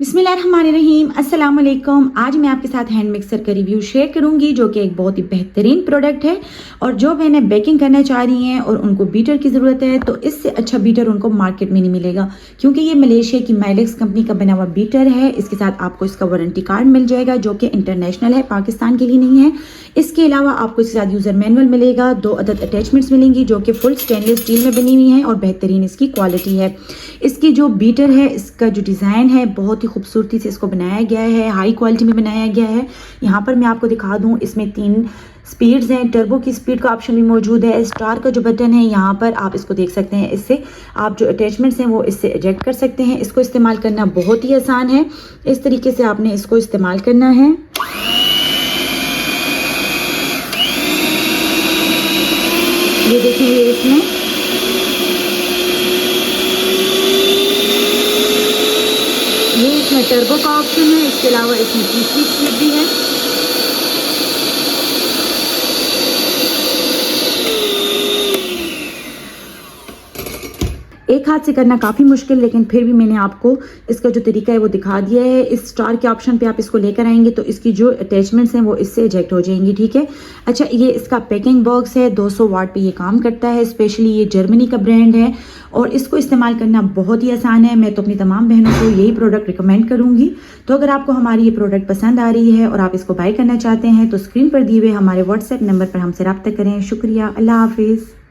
बिस्मिल्लाहिर्रहमानिर्रहीम, अस्सलाम वालेकुम। आज मैं आपके साथ हैंड मिक्सर का रिव्यू शेयर करूंगी जो कि एक बहुत ही बेहतरीन प्रोडक्ट है। और जो मैंने बेकिंग करना चाह रही हैं और उनको बीटर की ज़रूरत है तो इससे अच्छा बीटर उनको मार्केट में नहीं मिलेगा, क्योंकि ये मलेशिया की माइलेक्स कंपनी का बना हुआ बीटर है। इसके साथ आपको इसका वारंटी कार्ड मिल जाएगा जो कि इंटरनेशनल है, पाकिस्तान के लिए नहीं है। इसके अलावा आपको इसके साथ यूज़र मैनुअल मिलेगा, 2 अदद अटैचमेंट्स मिलेंगी जो कि फुल स्टेनलेस स्टील में बनी हुई हैं और बेहतरीन इसकी क्वालिटी है। इसकी जो बीटर है, इसका जो डिज़ाइन है बहुत ही खूबसूरती से इसको बनाया गया है, हाई क्वालिटी में बनाया गया है। यहाँ पर मैं आपको दिखा दूँ, इसमें 3 स्पीड्स हैं। टर्बो की स्पीड का ऑप्शन भी मौजूद है। स्टार का जो बटन है यहाँ पर आप इसको देख सकते हैं, इससे आप जो अटैचमेंट्स हैं वो इससे एजेक्ट कर सकते हैं। इसको इस्तेमाल करना बहुत ही आसान है। इस तरीके से आपने इसको इस्तेमाल करना है। ये देखिए, इसमें टर्बो का ऑप्शन है। इसके अलावा इसमें तीसरी स्पीड भी है। एक हाथ से करना काफ़ी मुश्किल, लेकिन फिर भी मैंने आपको इसका जो तरीका है वो दिखा दिया है। इस स्टार के ऑप्शन पे आप इसको लेकर आएंगे तो इसकी जो अटैचमेंट्स हैं वो इससे इजेक्ट हो जाएंगी, ठीक है। अच्छा, ये इसका पैकिंग बॉक्स है, 200 वाट पे ये काम करता है। स्पेशली ये जर्मनी का ब्रांड है और इसको इस्तेमाल करना बहुत ही आसान है। मैं तो अपनी तमाम बहनों को यही प्रोडक्ट रिकमेंड करूँगी। तो अगर आपको हमारी ये प्रोडक्ट पसंद आ रही है और आप इसको बाय करना चाहते हैं तो स्क्रीन पर दिए हुए हमारे व्हाट्सएप नंबर पर हमसे रब्ता करें। शुक्रिया, अल्लाह हाफिज़।